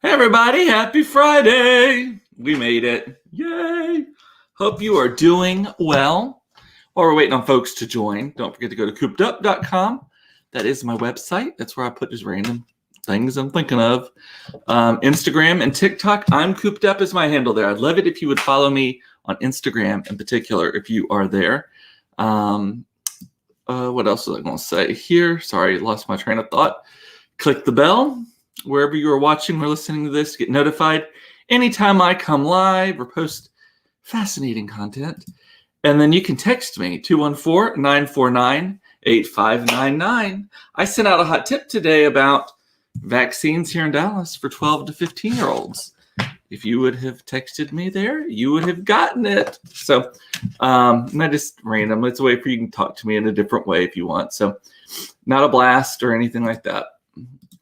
Hey everybody, happy Friday! We made it. Yay! Hope you are doing well. While we're waiting on folks to join, don't forget to go to coopedup.com. That is my website. That's where I put just random things I'm thinking of. Instagram and TikTok, I'm Cooped Up is my handle there. I'd love it if you would follow me on Instagram in particular if you are there. What else was I going to say here? Sorry, lost my train of thought. Click the bell wherever you are watching or listening to this, get notified anytime I come live or post fascinating content. And then you can text me, 214-949-8599. I sent out a hot tip today about vaccines here in Dallas for 12 to 15-year-olds. If you would have texted me there, you would have gotten it. So not just random. It's a way for you to talk to me in a different way if you want. So not a blast or anything like that.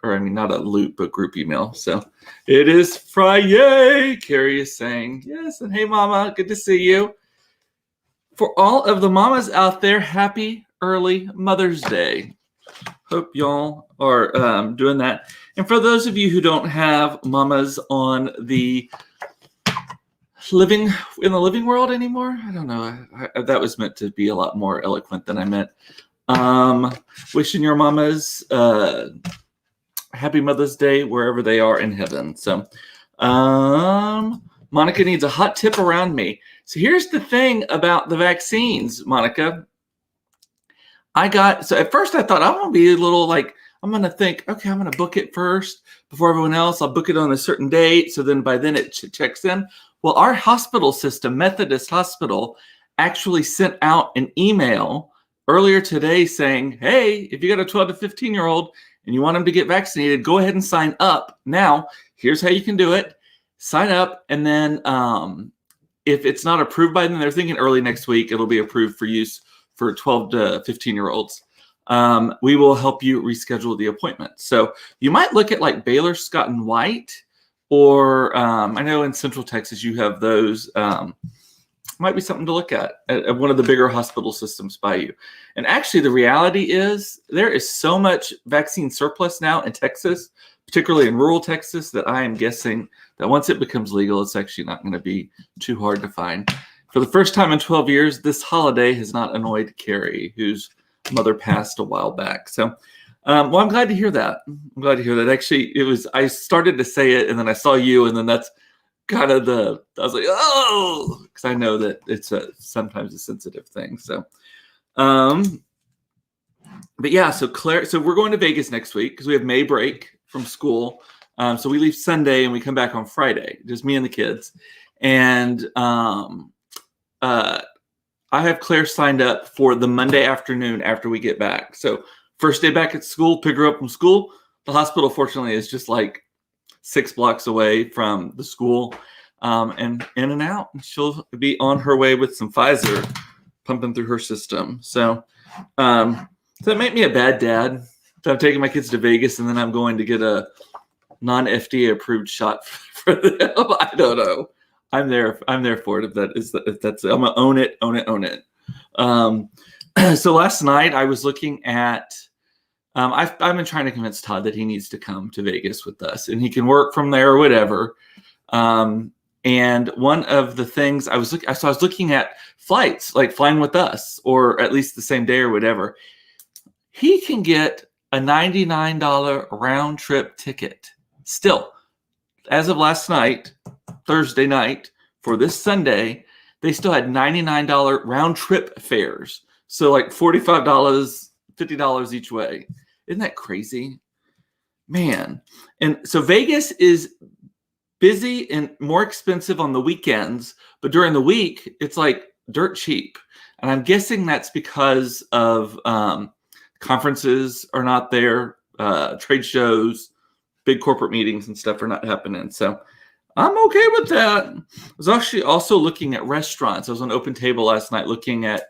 Or I mean, not a loop, but group email. So it is Friday. Carrie is saying, yes. And hey, Mama, good to see you. For all of the mamas out there, happy early Mother's Day. Hope y'all are doing that. And for those of you who don't have mamas on the living world anymore, I don't know. That was meant to be a lot more eloquent than I meant. Wishing your mamas happy Mother's Day wherever they are in heaven. So Monica needs a hot tip around me. So here's the thing about the vaccines, Monica. So at first I thought I'm going to be a little I'm going to think, okay, I'm going to book it first before everyone else. I'll book it on a certain date. So then by then it checks in. Well, our hospital system, Methodist Hospital, actually sent out an email earlier today saying, hey, if you got a 12 to 15-year-old and you want them to get vaccinated, go ahead and sign up. Now, here's how you can do it. Sign up, and then if it's not approved by them, they're thinking early next week, it'll be approved for use for 12 to 15-year-olds. We will help you reschedule the appointment. So you might look at like Baylor Scott and White, or I know in Central Texas you have those. Might be something to look at one of the bigger hospital systems by you. And actually, the reality is there is so much vaccine surplus now in Texas, particularly in rural Texas, that I am guessing that once it becomes legal, it's actually not going to be too hard to find. For the first time in 12 years, this holiday has not annoyed Carrie, whose mother passed a while back. So, well, I'm glad to hear that. I'm glad to hear that. Actually, I started to say it, and then I saw you, and then that's kind of I was like, oh, because I know that it's sometimes a sensitive thing. So, but yeah, so we're going to Vegas next week because we have May break from school. So we leave Sunday and we come back on Friday, just me and the kids. And I have Claire signed up for the Monday afternoon after we get back. So first day back at school, pick her up from school. The hospital, fortunately, is just like 6 blocks away from the school, and in and out. She'll be on her way with some Pfizer pumping through her system. So that made me a bad dad. So I'm taking my kids to Vegas, and then I'm going to get a non-FDA approved shot for them. I don't know. I'm there for it. If that's I'm gonna own it. So last night I was looking at. I've been trying to convince Todd that he needs to come to Vegas with us, and he can work from there or whatever. And one of the things I was looking at flights, like flying with us, or at least the same day or whatever. He can get a $99 round trip ticket. Still, as of last night, Thursday night, for this Sunday, they still had $99 round trip fares. So like $45, $50 each way. Isn't that crazy? Man. And so Vegas is busy and more expensive on the weekends, but during the week, it's like dirt cheap. And I'm guessing that's because of conferences are not there, trade shows, big corporate meetings and stuff are not happening. So I'm okay with that. I was actually also looking at restaurants. I was on Open Table last night looking at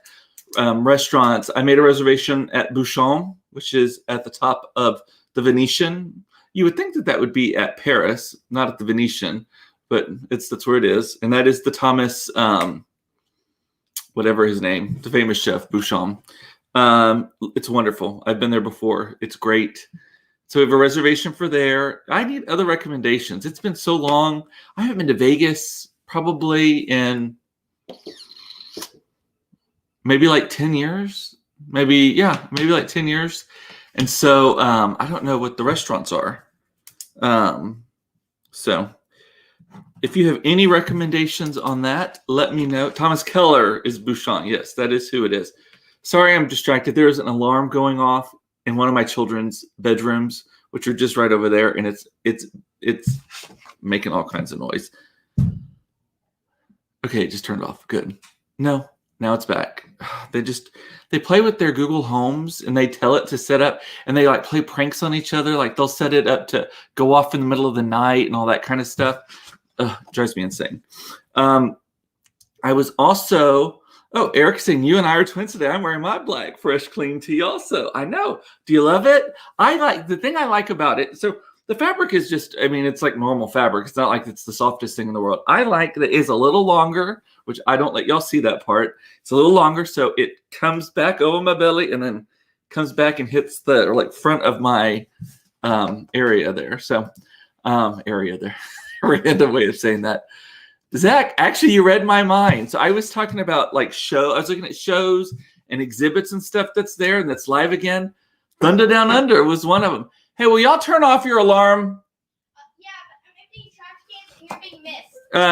restaurants. I made a reservation at Bouchon, which is at the top of the Venetian. You would think that would be at Paris, not at the Venetian, but that's where it is. And that is the Thomas, whatever his name, the famous chef, Bouchon. It's wonderful. I've been there before. It's great. So we have a reservation for there. I need other recommendations. It's been so long. I haven't been to Vegas probably in maybe like 10 years. Maybe like 10 years. And so I don't know what the restaurants are. So if you have any recommendations on that, let me know. Thomas Keller is Bouchon. Yes, that is who it is. Sorry, I'm distracted. There is an alarm going off in one of my children's bedrooms, which are just right over there, and it's making all kinds of noise. Okay, it just turned off. Good. No, now it's back. They play with their Google Homes and they tell it to set up, and they like play pranks on each other. Like they'll set it up to go off in the middle of the night and all that kind of stuff. Drives me insane. I was also, Eric saying, you and I are twins today. I'm wearing my black, fresh, clean tee also. I know. Do you love it? The thing I like about it. So the fabric is just, it's like normal fabric. It's not like it's the softest thing in the world. I like that it's a little longer, which I don't let y'all see that part. It's a little longer, so it comes back over my belly and then comes back and hits the front of my area there. So area there. Random way of saying that. Zach, actually, you read my mind. So I was talking about I was looking at shows and exhibits and stuff that's there and that's live again. Thunder Down Under was one of them. Hey, will y'all turn off your alarm? Yeah, but I'm emptying trash cans and you're being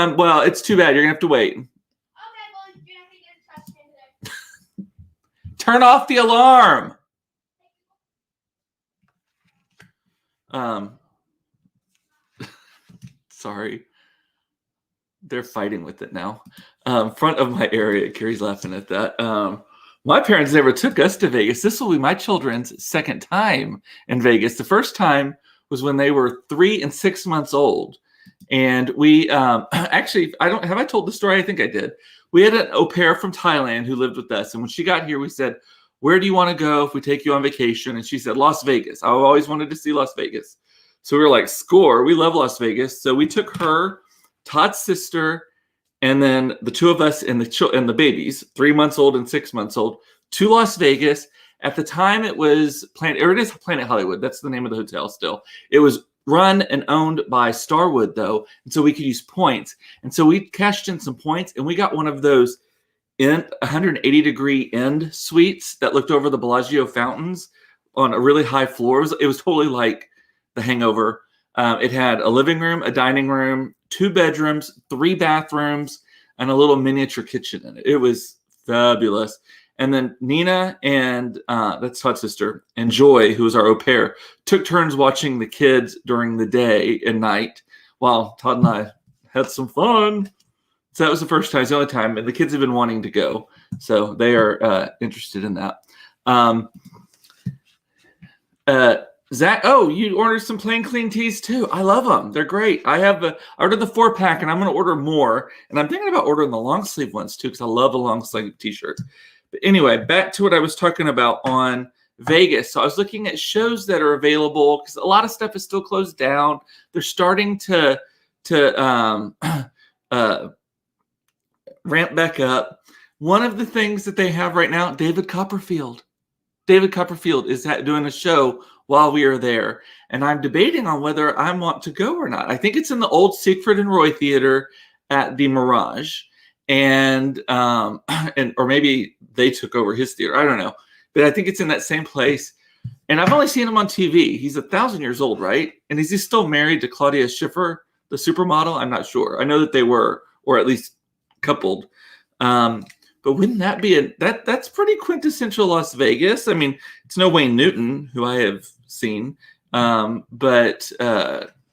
missed. Well, it's too bad. You're going to have to wait. Okay, well, you're going to have to get a trash can today. Turn off the alarm. Sorry. They're fighting with it now. Front of my area. Carrie's laughing at that. My parents never took us to Vegas. This will be my children's second time in Vegas. The first time was when they were 3 and 6 months old. And we actually, have I told the story? I think I did. We had an au pair from Thailand who lived with us. And when she got here, we said, where do you want to go if we take you on vacation? And she said, Las Vegas. I always wanted to see Las Vegas. So we were like, score. We love Las Vegas. So we took her, Todd's sister, and then the two of us and the babies, 3 months old and 6 months old, to Las Vegas. At the time, it was it is Planet Hollywood. That's the name of the hotel still. It was run and owned by Starwood, though, and so we could use points. And so we cashed in some points, and we got one of those 180-degree end suites that looked over the Bellagio fountains on a really high floor. It was totally like The Hangover. It had a living room, a dining room, 2 bedrooms, 3 bathrooms, and a little miniature kitchen in it. It was fabulous. And then Nina and that's Todd's sister, and Joy, who was our au pair, took turns watching the kids during the day and night while Todd and I had some fun. So that was the first time. It's the only time. And the kids have been wanting to go. So they are interested in that. Zach, you ordered some plain clean tees too. I love them. They're great. I ordered the 4-pack and I'm going to order more. And I'm thinking about ordering the long sleeve ones too because I love a long sleeve t-shirt. But anyway, back to what I was talking about on Vegas. So I was looking at shows that are available because a lot of stuff is still closed down. They're starting to ramp back up. One of the things that they have right now, David Copperfield. David Copperfield is doing a show while we are there. And I'm debating on whether I want to go or not. I think it's in the old Siegfried and Roy Theater at the Mirage. And or maybe they took over his theater. I don't know. But I think it's in that same place. And I've only seen him on TV. He's 1,000 years old, right? And is he still married to Claudia Schiffer, the supermodel? I'm not sure. I know that they were, or at least coupled. But wouldn't that be that's pretty quintessential Las Vegas? I mean, it's no Wayne Newton, who I have seen, but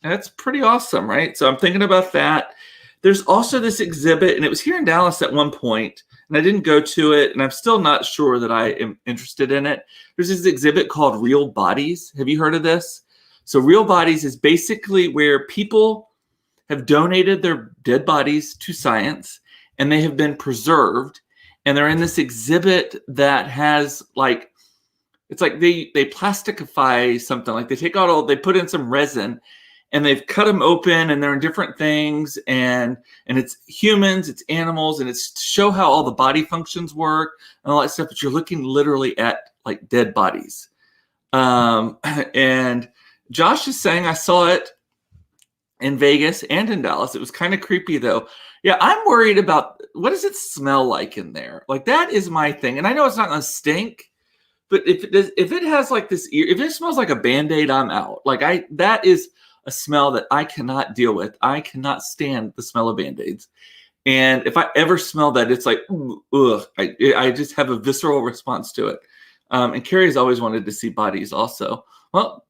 that's pretty awesome, right? So I'm thinking about that. There's also this exhibit, and it was here in Dallas at one point, and I didn't go to it, and I'm still not sure that I am interested in it. There's this exhibit called Real Bodies. Have you heard of this? So Real Bodies is basically where people have donated their dead bodies to science, and they have been preserved. And they're in this exhibit that has it's like they plasticify something. Like they take out they put in some resin and they've cut them open and they're in different things. And it's humans, it's animals, and it's to show how all the body functions work and all that stuff. But you're looking literally at like dead bodies. And Josh is saying I saw it in Vegas and in Dallas. It was kind of creepy though. Yeah, I'm worried about what does it smell like in there? Like that is my thing. And I know it's not gonna stink, but if it has like this if it smells like a Band-Aid, I'm out. Like that is a smell that I cannot deal with. I cannot stand the smell of Band-Aids. And if I ever smell that, it's like, ugh, I just have a visceral response to it. And Carrie's always wanted to see bodies also. Well,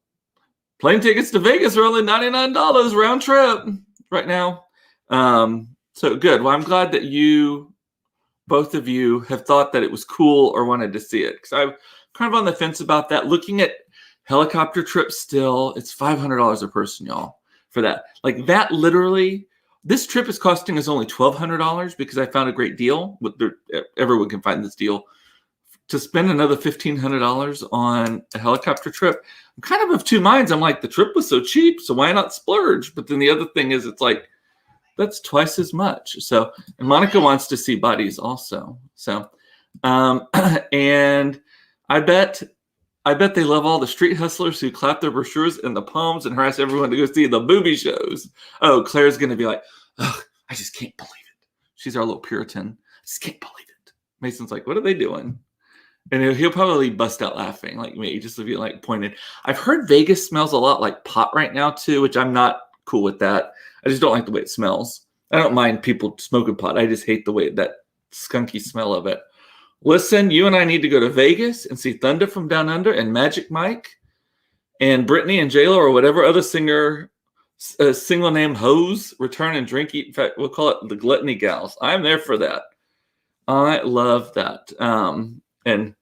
plane tickets to Vegas are only $99 round trip right now. So good. Well, I'm glad that both of you have thought that it was cool or wanted to see it. Because I'm kind of on the fence about that. Looking at helicopter trips still, it's $500 a person, y'all, for that. Like that literally, this trip is costing us only $1,200 because I found a great deal. Everyone can find this deal. To spend another $1,500 on a helicopter trip, I'm kind of two minds. I'm like, the trip was so cheap, so why not splurge? But then the other thing is, it's like, that's twice as much. So, and Monica wants to see bodies also. So, and I bet they love all the street hustlers who clap their brochures in the palms and harass everyone to go see the booby shows. Oh, Claire's going to be like, oh, I just can't believe it. She's our little Puritan. I just can't believe it. Mason's like, what are they doing? And he'll probably bust out laughing like me, just to be like pointed. I've heard Vegas smells a lot like pot right now too, which I'm not cool with that. I just don't like the way it smells. I don't mind people smoking pot. I just hate the way that skunky smell of it. Listen, you and I need to go to Vegas and see Thunder from Down Under and Magic Mike and Britney and J-Lo or whatever other singer, single name hoes return and drink. In fact, we'll call it the Gluttony Gals. I'm there for that. I love that. And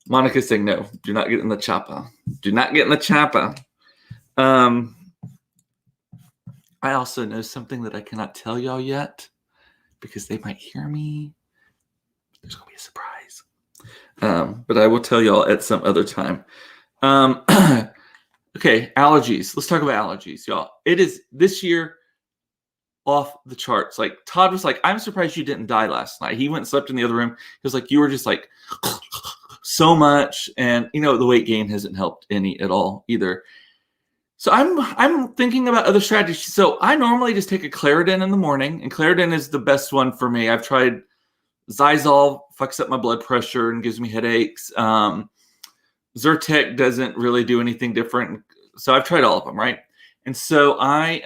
Monica's saying, no, do not get in the chopper. Do not get in the chopper. I also know something that I cannot tell y'all yet because they might hear me. There's going to be a surprise. But I will tell y'all at some other time. Okay, allergies. Let's talk about allergies, y'all. It is this year off the charts. Like Todd was like, I'm surprised you didn't die last night. He went and slept in the other room. He was like, you were just like so much. And you know, the weight gain hasn't helped any at all either. So I'm thinking about other strategies. So I normally just take a Claritin in the morning, and Claritin is the best one for me. I've tried Zysol, fucks up my blood pressure and gives me headaches. Zyrtec doesn't really do anything different. So I've tried all of them, right? And so I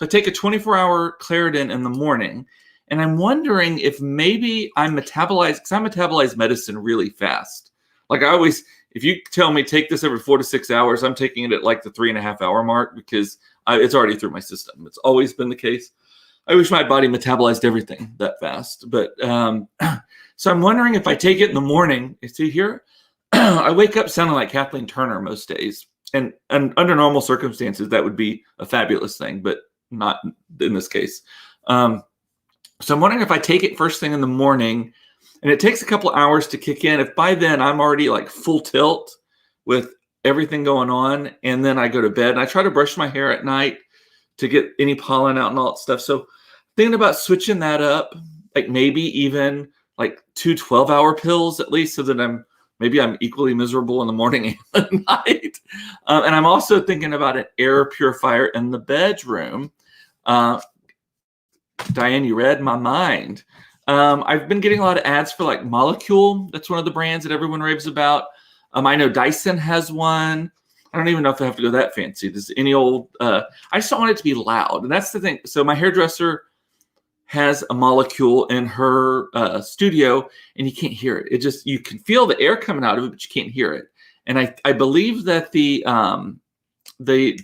take a 24-hour Claritin in the morning, and I'm wondering if maybe I metabolize medicine really fast. Like I always, if you tell me take this every 4 to 6 hours, I'm taking it at like the 3.5 hour mark because it's already through my system. It's always been the case. I wish my body metabolized everything that fast. But so I'm wondering if I take it in the morning. You see here, I wake up sounding like Kathleen Turner most days. And under normal circumstances, that would be a fabulous thing, but not in this case. So I'm wondering if I take it first thing in the morning, and it takes a couple of hours to kick in. If by then I'm already like full tilt with everything going on, and then I go to bed and I try to brush my hair at night to get any pollen out and all that stuff. So thinking about switching that up, like maybe even like 2 12-hour pills at least, so that I'm equally miserable in the morning and at night. And I'm also thinking about an air purifier in the bedroom. Diane, you read my mind. I've been getting a lot of ads for like Molecule. That's one of the brands that everyone raves about. I know Dyson has one. I don't even know if I have to go that fancy. Does any old, I just don't want it to be loud. And that's the thing. So my hairdresser has a Molecule in her studio, and you can't hear it. It just, you can feel the air coming out of it, but you can't hear it. And I believe that the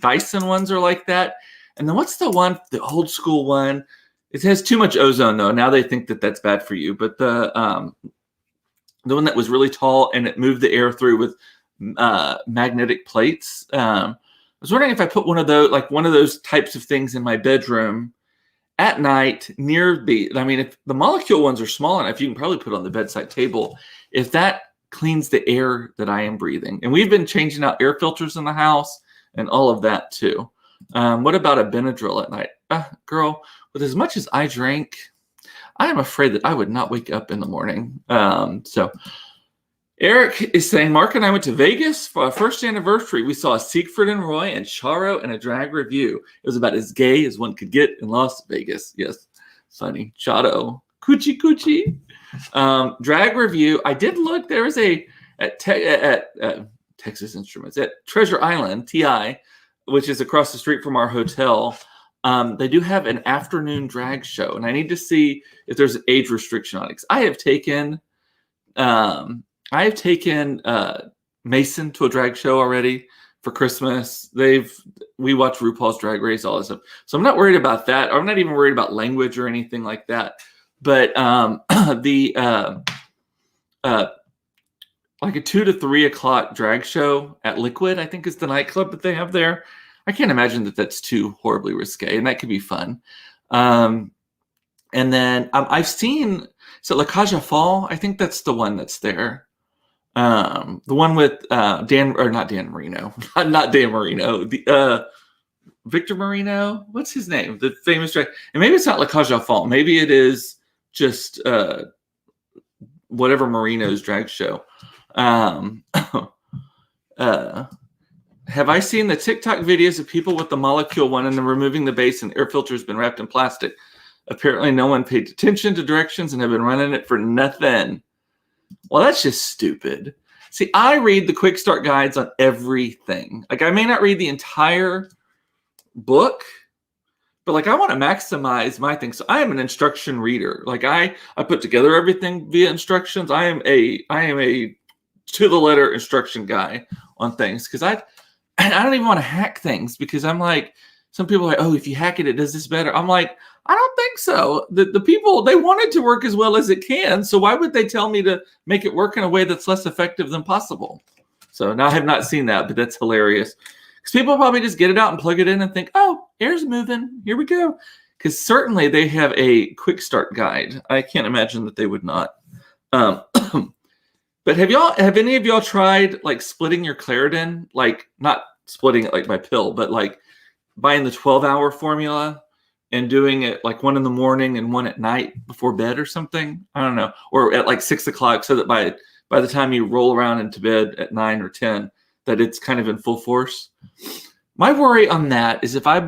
Dyson ones are like that. And then what's the one, the old school one? It has too much ozone though. Now they think that that's bad for you. But the one that was really tall and it moved the air through with magnetic plates. I was wondering if I put one of those types of things in my bedroom at night near if the Molecule ones are small enough, you can probably put on the bedside table. If that cleans the air that I am breathing. And we've been changing out air filters in the house and all of that too. What about a Benadryl at night? Girl, with as much as I drank, I am afraid that I would not wake up in the morning. So Eric is saying, Mark and I went to Vegas for our first anniversary. We saw Siegfried and Roy and Charo and a drag review. It was about as gay as one could get in Las Vegas. Yes, funny. Charo. Coochie coochie. Drag review. I did look. There was at Texas Instruments, at Treasure Island, TI, which is across the street from our hotel. They do have an afternoon drag show, and I need to see if there's an age restriction on it. 'Cause I have taken Mason to a drag show already for Christmas. We watch RuPaul's Drag Race, all this stuff. So I'm not worried about that. I'm not even worried about language or anything like that. But like a 2 to 3 o'clock drag show at Liquid, I think is the nightclub that they have there. I can't imagine that that's too horribly risque, and that could be fun. And then I've seen, La Caja Fall? I think that's the one that's there. The one with not Dan Marino, not Dan Marino, Victor Marino. What's his name? The famous drag. And maybe it's not La Caja Fall. Maybe it is just whatever Marino's drag show. Have I seen the TikTok videos of people with the molecule one and then removing the base and air filter has been wrapped in plastic? Apparently no one paid attention to directions and have been running it for nothing. Well, that's just stupid. See, I read the quick start guides on everything. Like, I may not read the entire book, but like I want to maximize my thing. So I am an instruction reader. Like I put together everything via instructions. I am a to the letter instruction guy on things because I don't even want to hack things because I'm like, some people are like, oh, if you hack it, it does this better. I'm like, I don't think so. The people, they want it to work as well as it can. So why would they tell me to make it work in a way that's less effective than possible? So now I have not seen that, but that's hilarious. Because people probably just get it out and plug it in and think, oh, air's moving. Here we go. Because certainly they have a quick start guide. I can't imagine that they would not. But have any of y'all tried like splitting your Claritin? Like not splitting it like by pill, but like buying the 12-hour formula and doing it like 1 in the morning and 1 at night before bed or something. I don't know. Or at like 6 o'clock so that by the time you roll around into bed at 9 or 10, that it's kind of in full force. My worry on that is if I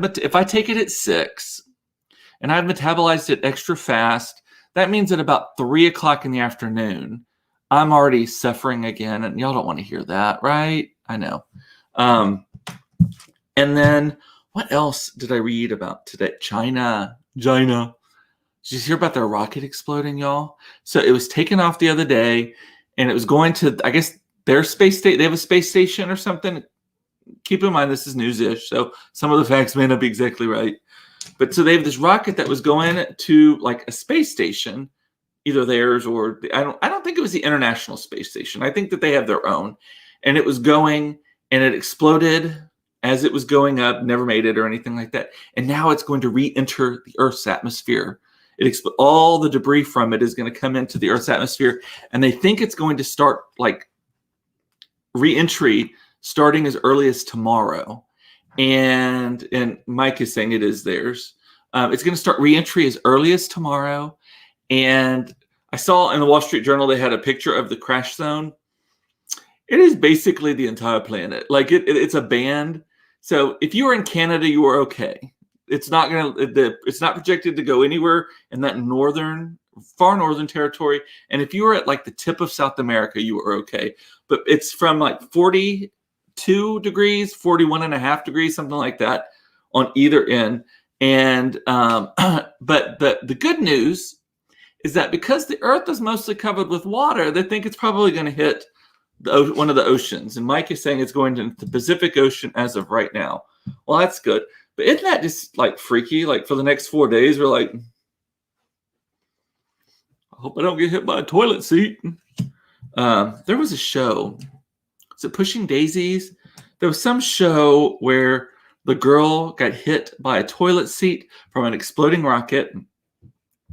take it at 6 and I've metabolized it extra fast, that means at about 3 o'clock in the afternoon, I'm already suffering again. And y'all don't want to hear that, right? I know. And then what else did I read about today? China. Did you hear about their rocket exploding, y'all? So it was taken off the other day and it was going to, I guess, their space station. They have a space station or something. Keep in mind, this is news-ish, so some of the facts may not be exactly right. But so they have this rocket that was going to like a space station, either theirs or I don't think it was the International Space Station. I think that they have their own. And it was going and it exploded as it was going up, never made it or anything like that. And now it's going to re-enter the Earth's atmosphere. All the debris from it is going to come into the Earth's atmosphere. And they think it's going to start like re-entry starting as early as tomorrow. And Mike is saying it is theirs. It's going to start re-entry as early as tomorrow. And I saw in the Wall Street Journal, they had a picture of the crash zone. It is basically the entire planet. Like it's a band. So if you are in Canada, you are okay. It's not projected to go anywhere in that far northern territory. And if you are at like the tip of South America, you are okay. But it's from like 42 degrees, 41.5 degrees, something like that on either end. And but the good news is that because the Earth is mostly covered with water, they think it's probably going to hit one of the oceans. And Mike is saying it's going to the Pacific Ocean as of right now. Well, that's good. But isn't that just like freaky? Like for the next 4 days, we're like, I hope I don't get hit by a toilet seat. There was a show. Is it Pushing Daisies? There was some show where the girl got hit by a toilet seat from an exploding rocket.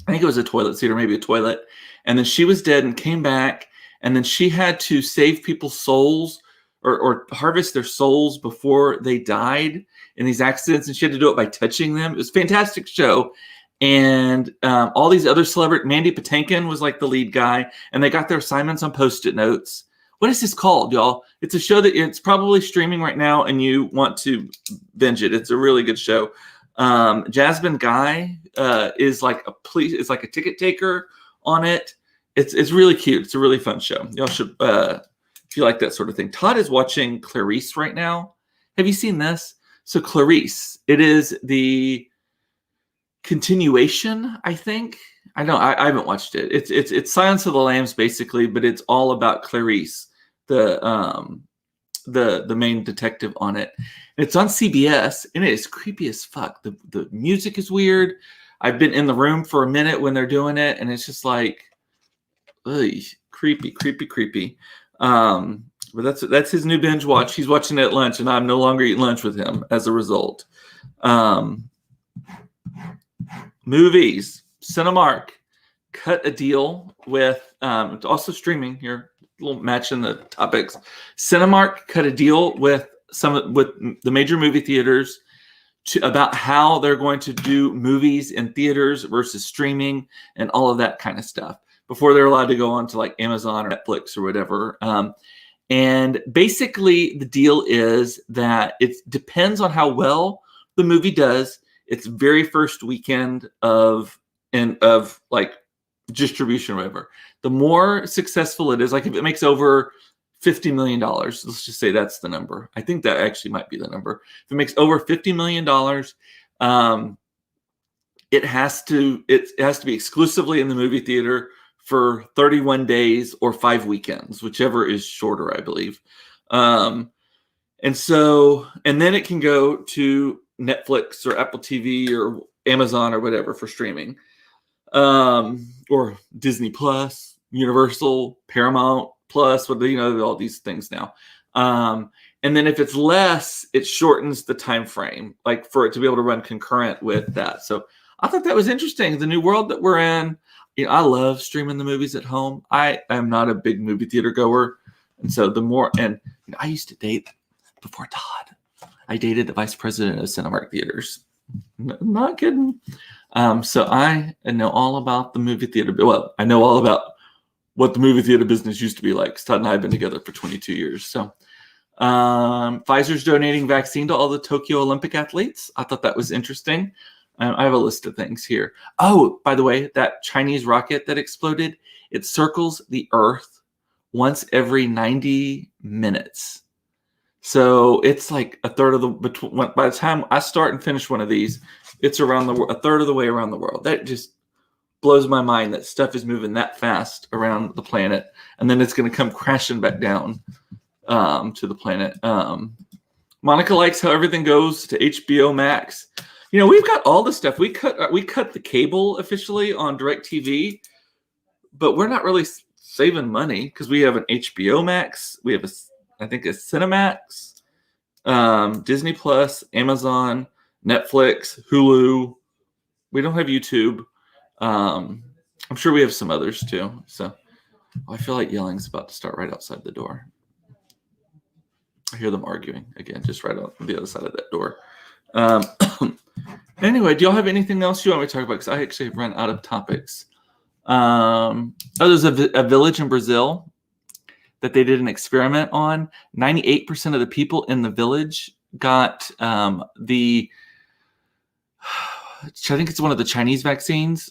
I think it was a toilet seat or maybe a toilet. And then she was dead and came back. And then she had to save people's souls or harvest their souls before they died in these accidents. And she had to do it by touching them. It was a fantastic show. And all these other celebrities, Mandy Patinkin was like the lead guy. And they got their assignments on Post-it notes. What is this called, y'all? It's a show that it's probably streaming right now, and you want to binge it. It's a really good show. Jasmine Guy is like a police. It's like a ticket taker on it. It's really cute. It's a really fun show. Y'all should if you like that sort of thing. Todd is watching Clarice right now. Have you seen this? So Clarice, it is the continuation, I think. I know I haven't watched it. It's Silence of the Lambs basically, but it's all about Clarice, the main detective on it. And it's on CBS, and it is creepy as fuck. The music is weird. I've been in the room for a minute when they're doing it, and it's just like, ugh, creepy. But that's his new binge watch. He's watching it at lunch, and I'm no longer eating lunch with him as a result. Movies. Cinemark cut a deal with it's also streaming here. A little match in the topics. Cinemark cut a deal with the major movie theaters about how they're going to do movies in theaters versus streaming and all of that kind of stuff before they're allowed to go on to like Amazon or Netflix or whatever. And basically the deal is that it depends on how well the movie does its very first weekend of like distribution or whatever. The more successful it is, like if it makes over $50 million, let's just say that's the number. I think that actually might be the number. If it makes over $50 million, it has to be exclusively in the movie theater for 31 days or 5 weekends, whichever is shorter, I believe. And then it can go to Netflix or Apple TV or Amazon or whatever for streaming, or Disney Plus, Universal, Paramount Plus, all these things now. And then if it's less, it shortens the time frame, like for it to be able to run concurrent with that. So I thought that was interesting. The new world that we're in. I love streaming the movies at home. I am not a big movie theater goer, and so I used to date before Todd. I dated the vice president of Cinemark Theaters. Not kidding. So I know all about the movie theater. Well, I know all about what the movie theater business used to be like. Todd and I have been together for 22 years. So Pfizer's donating vaccine to all the Tokyo Olympic athletes. I thought that was interesting. I have a list of things here. Oh, by the way, that Chinese rocket that exploded, it circles the Earth once every 90 minutes. So it's like a third of by the time I start and finish one of these, it's around a third of the way around the world. That just blows my mind that stuff is moving that fast around the planet, and then it's going to come crashing back down to the planet. Monica likes how everything goes to HBO Max. We've got all the stuff. We cut the cable officially on DirecTV, but we're not really saving money because we have an HBO Max. We have I think a Cinemax, Disney Plus, Amazon, Netflix, Hulu. We don't have YouTube. I'm sure we have some others too. So I feel like yelling's about to start right outside the door. I hear them arguing again, just right on the other side of that door. Anyway, do y'all have anything else you want me to talk about? Because I actually have run out of topics. There's a village in Brazil that they did an experiment on. 98% of the people in the village got I think it's one of the Chinese vaccines.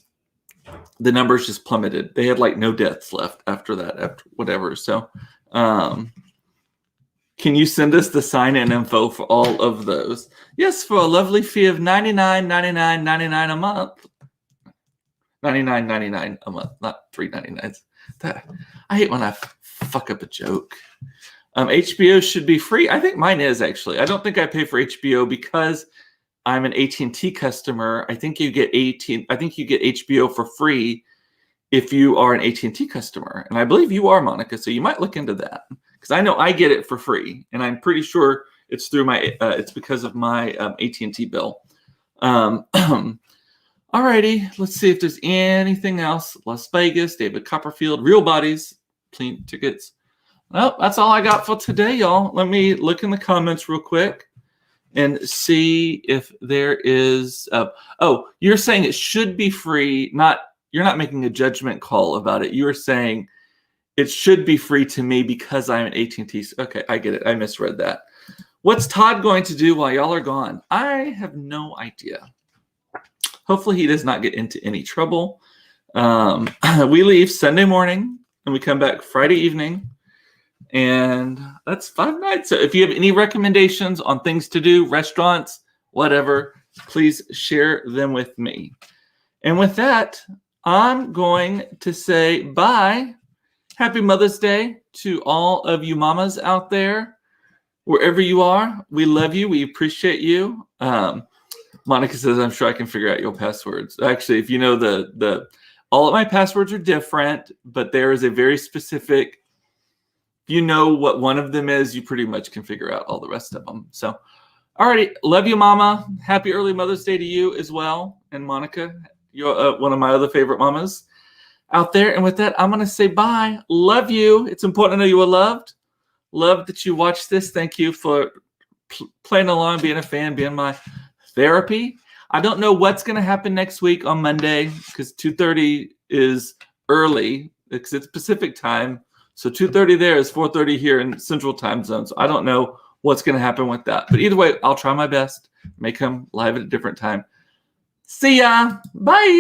The numbers just plummeted. They had like no deaths left after that, after whatever. So can you send us the sign-in info for all of those? Yes, for a lovely fee of $99.99 a month. $99.99 a month, not $3.99. I hate when I fuck up a joke. HBO should be free. I think mine is actually. I don't think I pay for HBO because I'm an AT&T customer. I think you get HBO for free if you are an AT&T customer, and I believe you are, Monica. So you might look into that because I know I get it for free, and I'm pretty sure it's through my. It's because of my AT&T bill. Alrighty, let's see if there's anything else. Las Vegas, David Copperfield, Real Bodies, plane tickets. Well, that's all I got for today, y'all. Let me look in the comments real quick and see if there is. You're saying it should be free. You're not making a judgment call about it. You are saying it should be free to me because I'm an AT&T. Okay, I get it. I misread that. What's Todd going to do while y'all are gone? I have no idea. Hopefully he does not get into any trouble. We leave Sunday morning and we come back Friday evening. And that's 5 nights. So if you have any recommendations on things to do, restaurants, whatever, please share them with me. And with that, I'm going to say bye. Happy Mother's Day to all of you mamas out there, wherever you are. We love you. We appreciate you. Monica says, I'm sure I can figure out your passwords. Actually, if you know all of my passwords are different, but there is a very specific, if you know what one of them is, you pretty much can figure out all the rest of them. So, alrighty. Love you, Mama. Happy early Mother's Day to you as well. And Monica, you're one of my other favorite mamas out there. And with that, I'm going to say bye. Love you. It's important to know you are loved. Love that you watched this. Thank you for playing along, being a fan, being my therapy. I don't know what's going to happen next week on Monday because 2:30 is early because it's Pacific time. So 2:30 there is 4:30 here in Central Time Zone. So I don't know what's going to happen with that. But either way, I'll try my best. May come live at a different time. See ya. Bye.